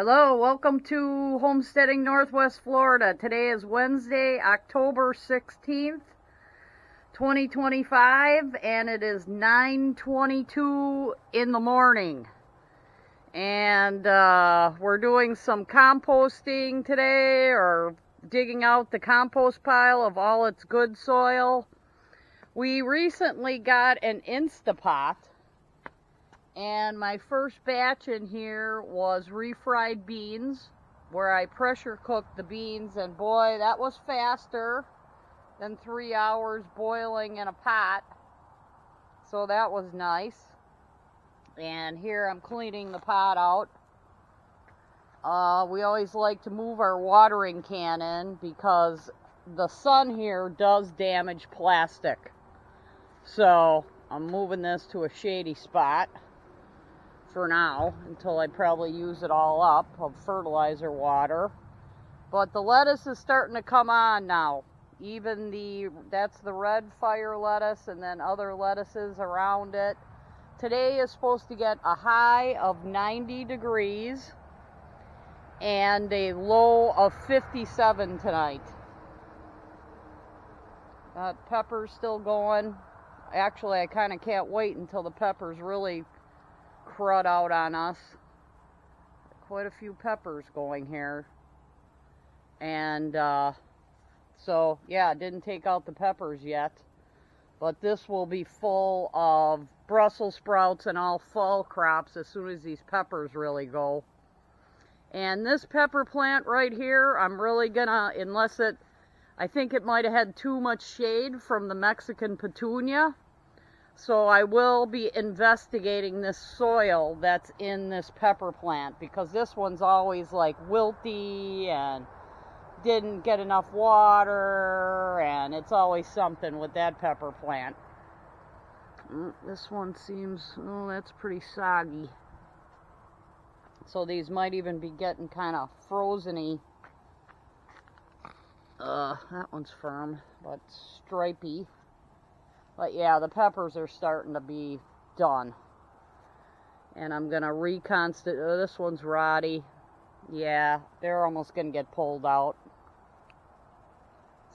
Hello, welcome to Homesteading Northwest Florida. Today is Wednesday, October 16th, 2025, and it is 9:22 in the morning. And we're doing some composting today, or digging out the compost pile of all its good soil. We recently got an Instapot. And my first batch in here was refried beans, where I pressure cooked the beans, and boy, that was faster than 3 hours boiling in a pot. So that was nice. And here I'm cleaning the pot out. We always like to move our watering can in because the sun here does damage plastic. So I'm moving this to a shady spot for now, until I probably use it all up of fertilizer water. But the lettuce is starting to come on now. Even that's the red fire lettuce, and then other lettuces around it. Today is supposed to get a high of 90 degrees and a low of 57 tonight. Pepper's still going. Actually, I kind of can't wait until the peppers really crud out on us. Quite a few peppers going here. And so yeah, didn't take out the peppers yet, but this will be full of Brussels sprouts and all fall crops as soon as these peppers really go. And this pepper plant right here, I'm really gonna, I think it might have had too much shade from the Mexican petunia. So I will be investigating this soil that's in this pepper plant, because this one's always like wilty and didn't get enough water, and it's always something with that pepper plant. This one seems, oh, that's pretty soggy. So these might even be getting kind of frozen-y. That one's firm, but stripey. But yeah, the peppers are starting to be done. And I'm going to reconstitute. This one's rotty. Yeah, they're almost going to get pulled out.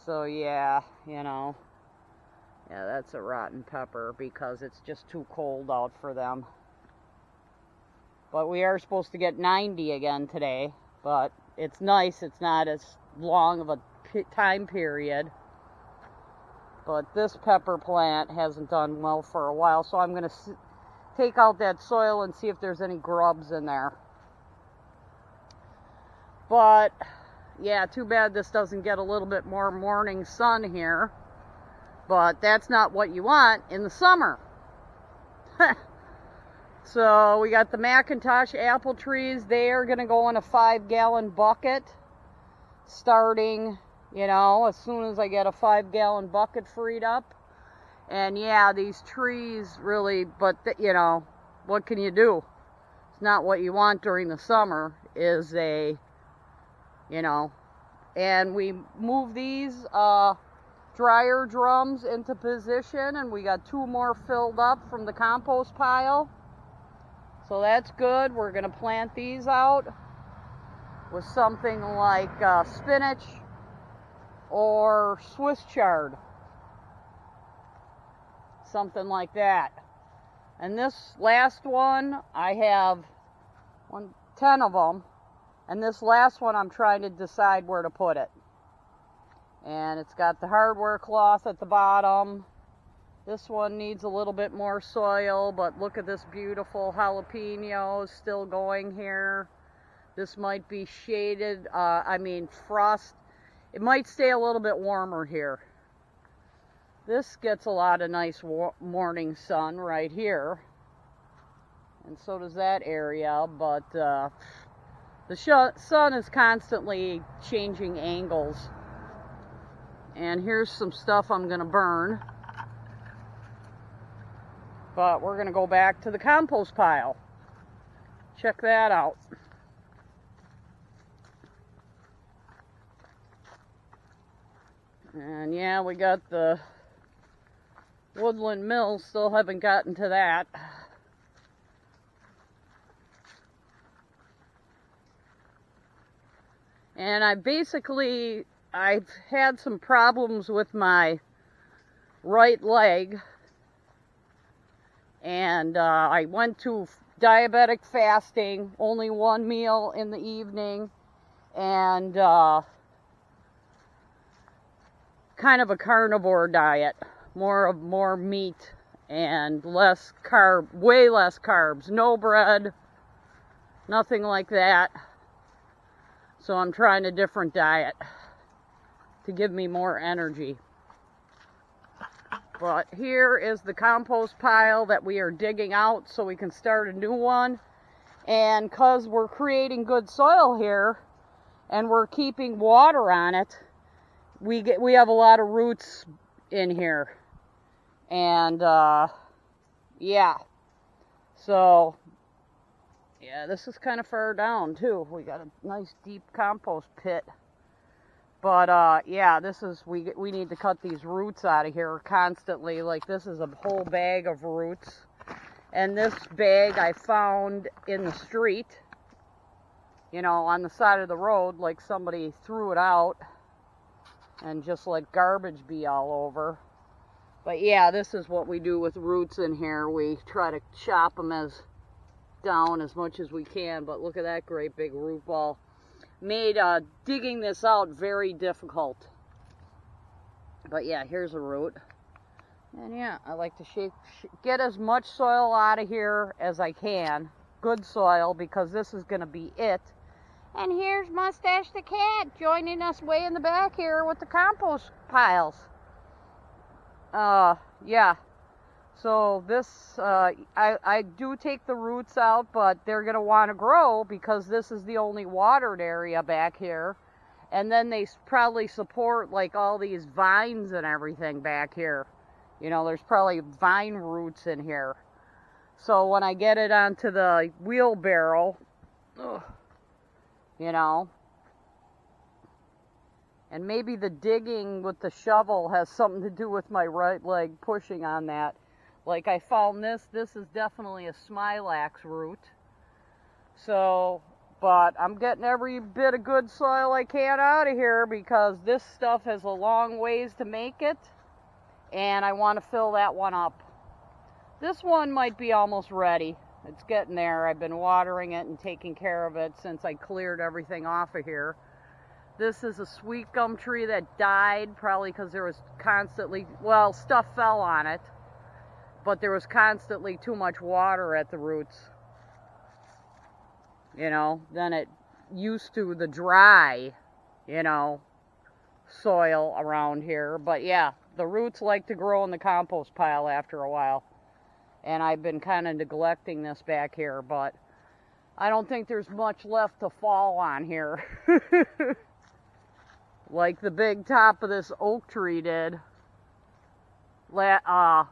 So yeah, yeah, that's a rotten pepper because it's just too cold out for them. But we are supposed to get 90 again today. But it's nice. It's not as long of a time period. But this pepper plant hasn't done well for a while, so I'm going to take out that soil and see if there's any grubs in there. But yeah, too bad this doesn't get a little bit more morning sun here. But that's not what you want in the summer. So we got the Macintosh apple trees. They are going to go in a 5-gallon bucket starting, as soon as I get a 5-gallon bucket freed up. And yeah, these trees really, but what can you do? It's not what you want during the summer, is and we move these dryer drums into position, and we got 2 more filled up from the compost pile. So that's good. We're going to plant these out with something like spinach or Swiss chard, something like that. And this last one, I have 10 of them, and this last one I'm trying to decide where to put it. And it's got the hardware cloth at the bottom. This one needs a little bit more soil, but look at this beautiful jalapeno still going here. This might be shaded, frost. It might stay a little bit warmer here. This gets a lot of nice morning sun right here. And so does that area, but the sun is constantly changing angles. And here's some stuff I'm going to burn. But we're going to go back to the compost pile. Check that out. And yeah, we got the woodland mill, still haven't gotten to that. And I've had some problems with my right leg, and I went to diabetic fasting, only one meal in the evening, and kind of a carnivore diet, more meat and less way less carbs, no bread, nothing like that. So I'm trying a different diet to give me more energy. But here is the compost pile that we are digging out so we can start a new one. And because we're creating good soil here and we're keeping water on it, we have a lot of roots in here. And yeah, so yeah, this is kind of far down too. We got a nice deep compost pit. But yeah, we need to cut these roots out of here constantly. Like, this is a whole bag of roots. And this bag I found in the street, you know, on the side of the road, like somebody threw it out and just let garbage be all over. But yeah, this is what we do with roots in here. We try to chop them down as much as we can. But look at that great big root ball. Made digging this out very difficult. But yeah, here's a root. And yeah, I like to get as much soil out of here as I can. Good soil, because this is going to be it. And here's Mustache the cat joining us way in the back here with the compost piles. Yeah. So this, I do take the roots out, but they're going to want to grow because this is the only watered area back here. And then they probably support like all these vines and everything back here. You know, there's probably vine roots in here. So when I get it onto the wheelbarrow, you know, and maybe the digging with the shovel has something to do with my right leg pushing on that. Like, I found this is definitely a smilax root. So, but I'm getting every bit of good soil I can out of here because this stuff has a long ways to make it. And I want to fill that one up. This one might be almost ready. It's getting there. I've been watering it and taking care of it since I cleared everything off of here. This is a sweetgum tree that died, probably because there was constantly, well, stuff fell on it. But there was constantly too much water at the roots. You know, then it used to the dry, you know, soil around here. But yeah, the roots like to grow in the compost pile after a while. And I've been kind of neglecting this back here, but I don't think there's much left to fall on here. Like the big top of this oak tree did. Last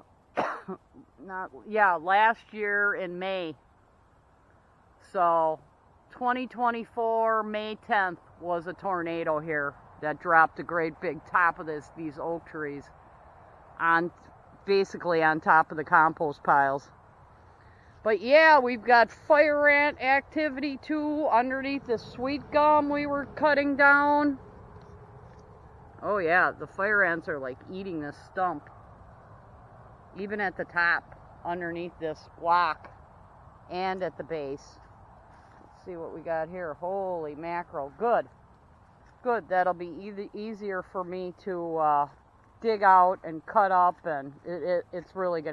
year in May. So 2024 May 10th was a tornado here that dropped a great big top of these oak trees basically on top of the compost piles. But yeah, we've got fire ant activity too underneath the sweetgum we were cutting down. Oh yeah, the fire ants are like eating this stump. Even at the top, underneath this block, and at the base. Let's see what we got here. Holy mackerel. Good. Good. That'll be easier for me to dig out and cut up, and it's really good.